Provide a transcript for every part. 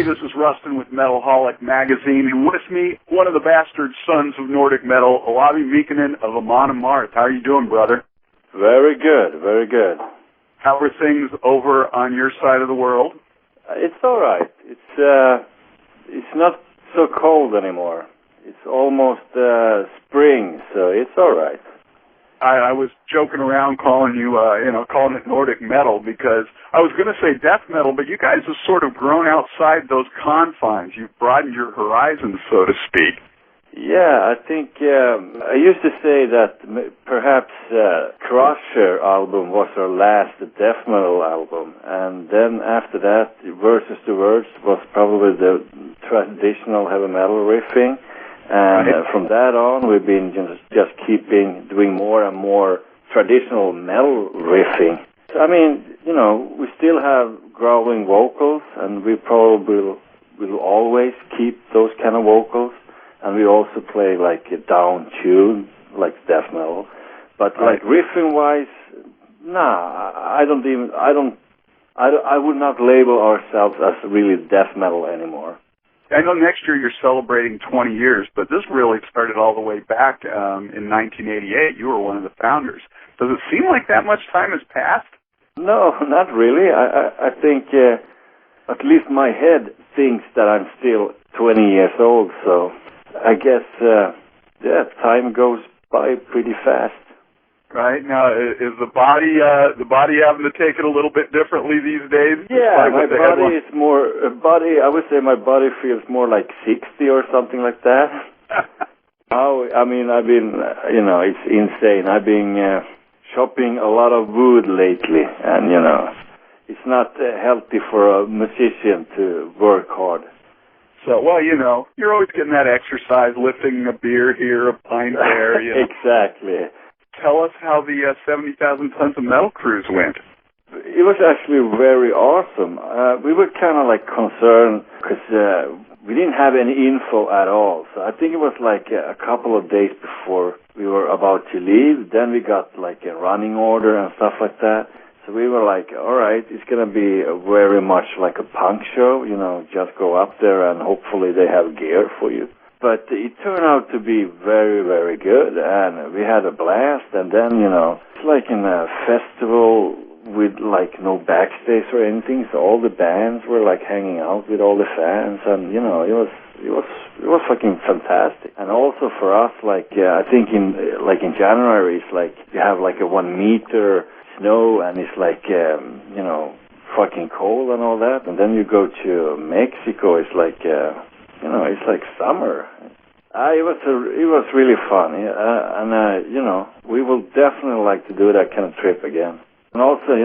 this is Rustin with Metalholic Magazine, and with me, one of the bastard sons of Nordic metal, Olavi Mikkonen of Amon Amarth. How are you doing, brother? Very good, very good. How are things over on your side of the world? It's all right. It's not so cold anymore. It's almost spring, so it's all right. I was joking around calling you, calling it Nordic metal because I was going to say death metal, but you guys have sort of grown outside those confines. You've broadened your horizons, so to speak. Yeah, I think I used to say that perhaps Crusher album was our last death metal album, and then after that, Versus the Words was probably the traditional heavy metal riffing. And from that on, we've been just doing more and more traditional metal riffing. I mean, we still have growling vocals, and we probably will always keep those kind of vocals. And we also play like a down tune, like death metal. But like riffing-wise, I would not label ourselves as really death metal anymore. I know next year you're celebrating 20 years, but this really started all the way back in 1988. You were one of the founders. Does it seem like that much time has passed? No, not really. I think at least my head thinks that I'm still 20 years old, so I guess, time goes by pretty fast. Right. Now, is the body having to take it a little bit differently these days? Yeah, my body is more, I would say my body feels more like 60 or something like that. I've been, it's insane. I've been chopping a lot of wood lately, and, it's not healthy for a musician to work hard. So, you're always getting that exercise, lifting a beer here, a pint there. Exactly. Tell us how the 70,000 Tons of Metal cruise went. It was actually very awesome. We were kind of like concerned because we didn't have any info at all. So I think it was like a couple of days before we were about to leave. Then we got like a running order and stuff like that. So we were like, all right, it's going to be very much like a punk show. Just go up there and hopefully they have gear for you. But it turned out to be very, very good, and we had a blast. And then, it's like in a festival with like no backstage or anything. So all the bands were like hanging out with all the fans, and it was fucking fantastic. And also for us, like I think in January, it's like you have like a 1 meter snow, and it's like fucking cold and all that. And then you go to Mexico, it's like. It's like summer. It was really fun, we will definitely like to do that kind of trip again. And also,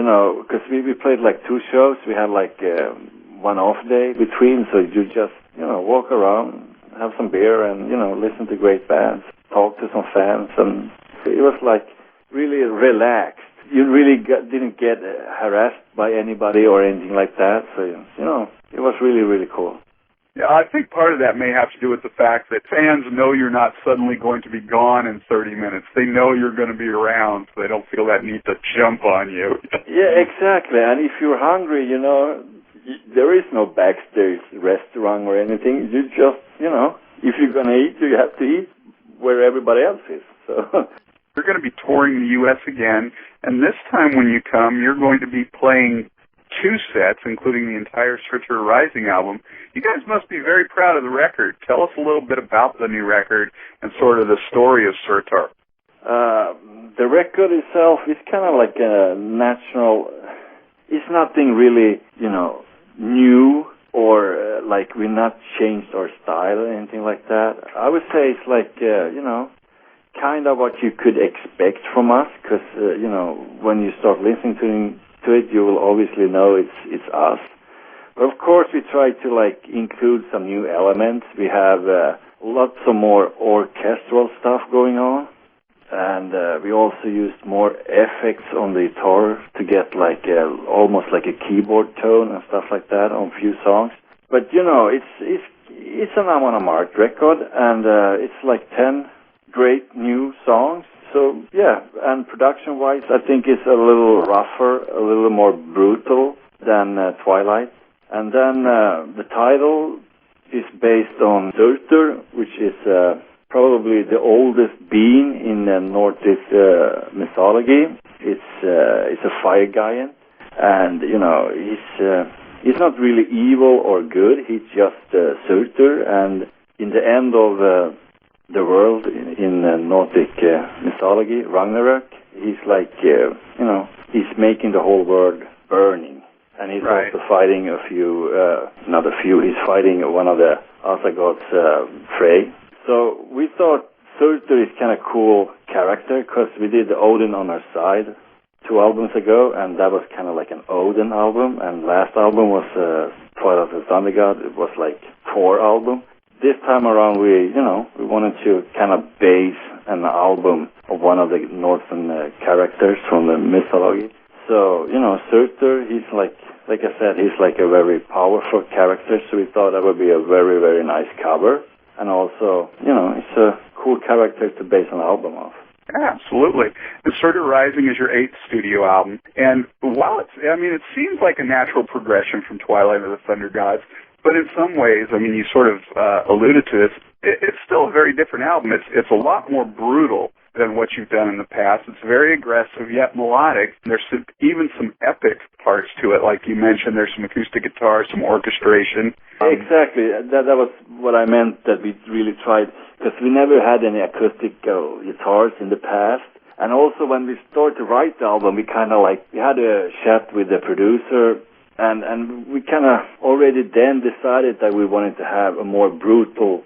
because we played like 2 shows, we had like 1 off day between, so you just, walk around, have some beer, and, listen to great bands, talk to some fans, and it was like really relaxed. You really didn't get harassed by anybody or anything like that, so, it was really, really cool. Yeah, I think part of that may have to do with the fact that fans know you're not suddenly going to be gone in 30 minutes. They know you're going to be around, so they don't feel that need to jump on you. Yeah, exactly. And if you're hungry, there is no backstage restaurant or anything. You just, if you're going to eat, you have to eat where everybody else is. So you're going to be touring the U.S. again, and this time when you come, you're going to be playing 2 sets, including the entire Surtur Rising album. You guys must be very proud of the record. Tell us a little bit about the new record and sort of the story of Surtur. The record itself is kind of like a natural. It's nothing really, new or like we've not changed our style or anything like that. I would say it's like, kind of what you could expect from us because, when you start listening to it, you will obviously know it's us. But of course, we try to like include some new elements. We have lots of more orchestral stuff going on, and we also used more effects on the guitar to get like almost like a keyboard tone and stuff like that on a few songs. But it's an Amon Amarth record, and it's like 10 great new songs. So, yeah, and production-wise, I think it's a little rougher, a little more brutal than Twilight. And then the title is based on Surtur, which is probably the oldest being in the Nordic mythology. It's a fire giant, and he's not really evil or good. He's just Surtur, and in the end of the world in Nordic mythology, Ragnarok, he's like he's making the whole world burning. And he's also fighting he's fighting one of the Asa gods, Frey. So we thought Surtur is kind of cool character, because we did the Odin on Our Side 2 albums ago, and that was kind of like an Odin album, and last album was Twilight of the Thunder God. It was like 4 albums. This time around we wanted to kind of base an album of one of the Northern characters from the mythology. So, Surtur, he's like I said, he's like a very powerful character, so we thought that would be a very, very nice cover. And also, it's a cool character to base an album off. Absolutely. The Surtur Rising is your 8th studio album. And while it seems like a natural progression from Twilight of the Thunder Gods, but in some ways, you sort of alluded to this, it's still a very different album. It's a lot more brutal than what you've done in the past. It's very aggressive, yet melodic. There's even some epic parts to it, like you mentioned. There's some acoustic guitar, some orchestration. Exactly. That was what I meant, that we really tried, because we never had any acoustic guitars in the past. And also when we started to write the album, we had a chat with the producer, and we kind of already then decided that we wanted to have a more brutal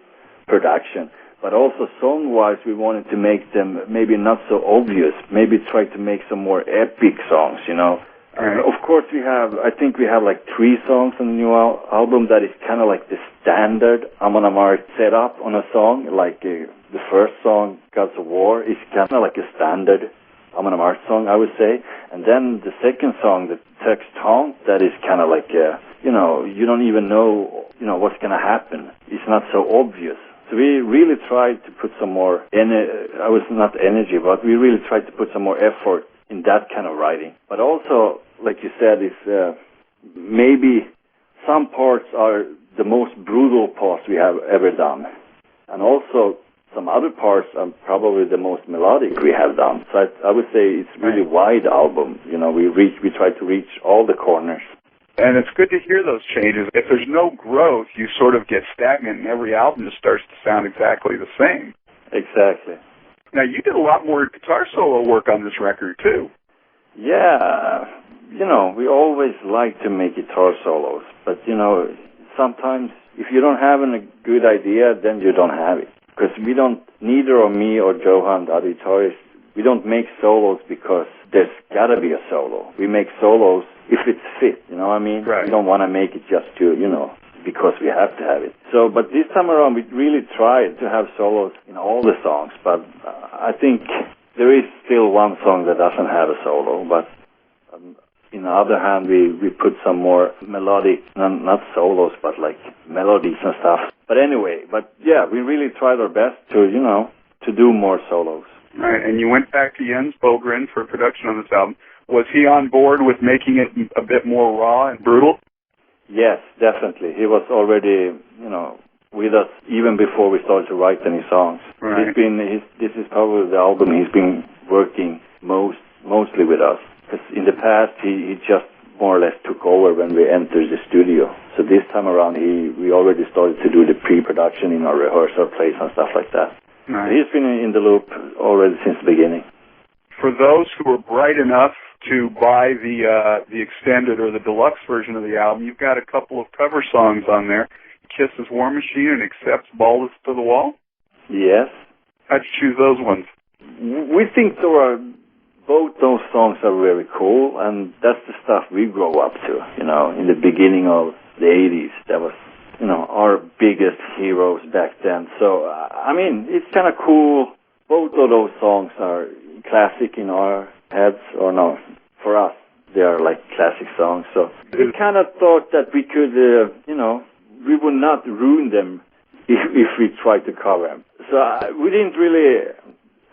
production. But also song-wise, we wanted to make them maybe not so obvious. Maybe try to make some more epic songs, Right. Of course, I think we have like 3 songs on the new album that is kind of like the standard Amon Amarth setup on a song. Like the first song, Gods of War, is kind of like a standard Amon Amarth song, I would say. And then the second song, the Text Taunt, that is kind of like, you don't even know, what's going to happen. It's not so obvious. So we really tried to put some more energy, but we really tried to put some more effort in that kind of writing. But also, like you said, it's maybe some parts are the most brutal parts we have ever done. And also, some other parts are probably the most melodic we have done. So I would say it's really wide album. We try to reach all the corners. And it's good to hear those changes. If there's no growth, you sort of get stagnant, and every album just starts to sound exactly the same. Exactly. Now, you did a lot more guitar solo work on this record, too. Yeah. We always like to make guitar solos. But, sometimes if you don't have a good idea, then you don't have it. Because neither of me or Johan, the other guitarist, we don't make solos because there's got to be a solo. We make solos if it's fit, you know what I mean? Right. We don't want to make it just to, because we have to have it. So, but this time around, we really tried to have solos in all the songs, but I think there is still one song that doesn't have a solo, but in the other hand, we put some more melodic, not solos, but like melodies and stuff. But anyway, we really tried our best to do more solos. Right, and you went back to Jens Bogren for production on this album. Was he on board with making it a bit more raw and brutal? Yes, definitely. He was already, with us even before we started to write any songs. Right. This is probably the album he's been working mostly with us. Because in the past, he just more or less took over when we entered the studio. So this time around, we already started to do the pre-production in our rehearsal place and stuff like that. Right. So he's been in the loop already since the beginning. For those who are bright enough to buy the extended or the deluxe version of the album, you've got a couple of cover songs on there. Kisses War Machine and Accepts Baldus to the Wall? Yes. How'd you choose those ones? We think both those songs are very cool, and that's the stuff we grew up to, in the beginning of the 80s. That was, our biggest heroes back then. So, it's kind of cool. Both of those songs are classic in our heads, or no, for us, they are like classic songs. So we kind of thought that we could, we would not ruin them if we tried to cover them. So we didn't really,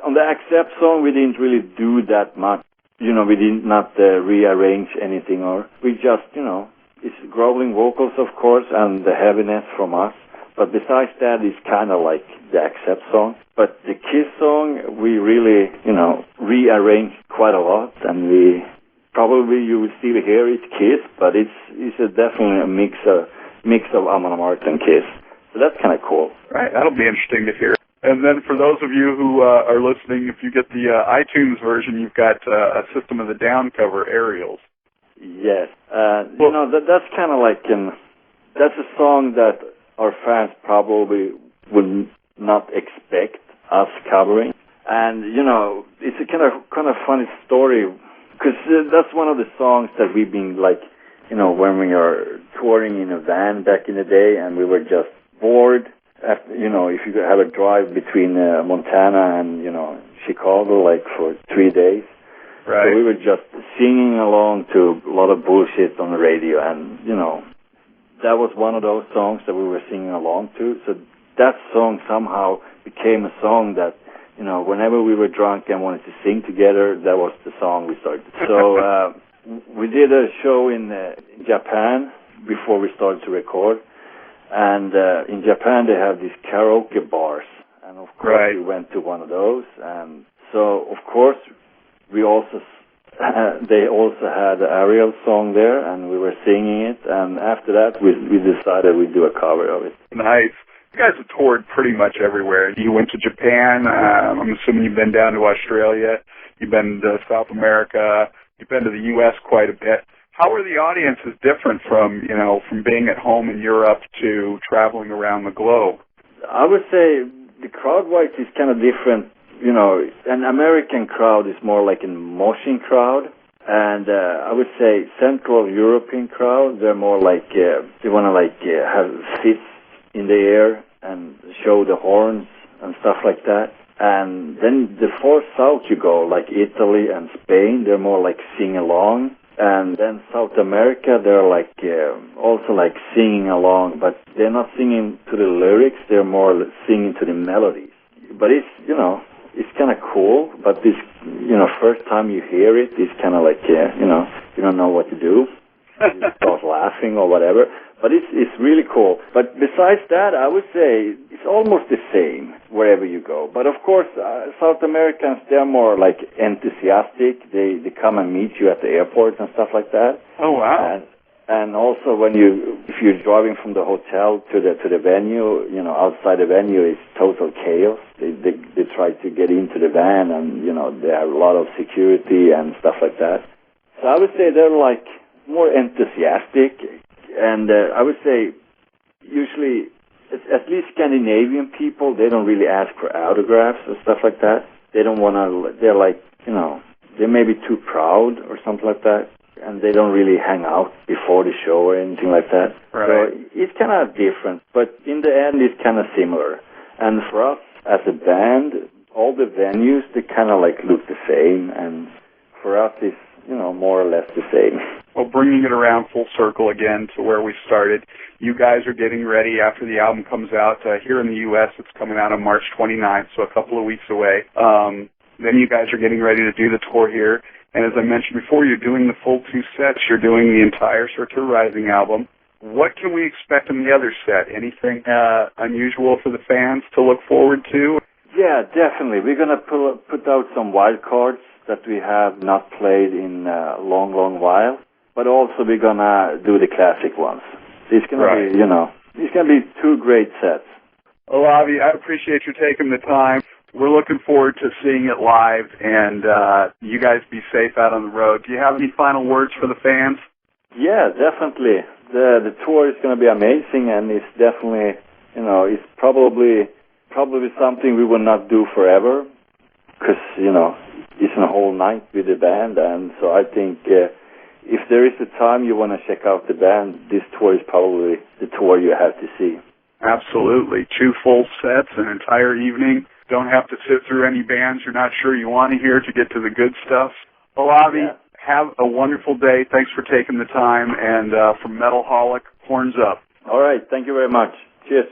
on the Accept song, we didn't really do that much. We did not rearrange anything, or we just, it's growling vocals, of course, and the heaviness from us. But besides that, it's kind of like the Accept song. But the Kiss song, we really, rearranged quite a lot, and probably you will still hear it Kiss, but it's definitely a mix of Amon Amarth and Kiss. So that's kind of cool. Right, that'll be interesting to hear. And then for those of you who are listening, if you get the iTunes version, you've got a System of the Down cover, Aerials. Yes. That's kind of like that's a song that our fans probably would not expect us covering. And, it's a kind of funny story, because that's one of the songs that we've been when we are touring in a van back in the day, and we were just bored. After, if you have a drive between Montana and, Chicago, for 3 days. Right. So we were just singing along to a lot of bullshit on the radio, and, that was one of those songs that we were singing along to. So that song somehow became a song that, whenever we were drunk and wanted to sing together, that was the song we started. So we did a show in Japan before we started to record. And in Japan, they have these karaoke bars. And, of course, right. We went to one of those. And so, of course, they also had the Ariel song there, and we were singing it. And after that, we decided we'd do a cover of it. Nice. You guys have toured pretty much everywhere. You went to Japan. I'm assuming you've been down to Australia. You've been to South America. You've been to the U.S. quite a bit. How are the audiences different from being at home in Europe to traveling around the globe? I would say the crowd-wise is kind of different. An American crowd is more like a moshing crowd. And I would say Central European crowd, they're more like, they want to have fists in the air and show the horns and stuff like that. And then the far south you go, like Italy and Spain, they're more like sing along. And then South America, they're also singing along, but they're not singing to the lyrics, they're more singing to the melodies. But it's, it's kind of cool, but this, first time you hear it, it's kind of you don't know what to do. You start laughing or whatever. But it's really cool. But besides that, I would say it's almost the same wherever you go. But of course, South Americans, they're more enthusiastic. They come and meet you at the airport and stuff like that. Oh wow! And also if you're driving from the hotel to the venue, outside the venue is total chaos. They try to get into the van, and they have a lot of security and stuff like that. So I would say they're more enthusiastic. And I would say usually, at least Scandinavian people, they don't really ask for autographs or stuff like that. They don't want to, they're they may be too proud or something like that. And they don't really hang out before the show or anything like that. Right. So it's kind of different, but in the end, it's kind of similar. And for us, as a band, all the venues, they kind of look the same. And for us, it's, more or less the same. Well, bringing it around full circle again to where we started, you guys are getting ready after the album comes out. Here in the U.S., it's coming out on March 29th, so a couple of weeks away. Then you guys are getting ready to do the tour here. And as I mentioned before, you're doing the full 2 sets. You're doing the entire Surtur Rising album. What can we expect in the other set? Anything unusual for the fans to look forward to? Yeah, definitely. We're going to put out some wild cards that we have not played in a long, long while. But also we're going to do the classic ones. It's going to be, it's going to be 2 great sets. Olavi, I appreciate you taking the time. We're looking forward to seeing it live, and you guys be safe out on the road. Do you have any final words for the fans? Yeah, definitely. The tour is going to be amazing, and it's definitely, it's probably something we will not do forever, because, it's a whole night with the band, and so I think if there is a time you want to check out the band, this tour is probably the tour you have to see. Absolutely. 2 full sets, an entire evening. Don't have to sit through any bands you're not sure you want to hear to get to the good stuff. Olavi, have a wonderful day. Thanks for taking the time. And from Metalholic, horns up. All right. Thank you very much. Cheers.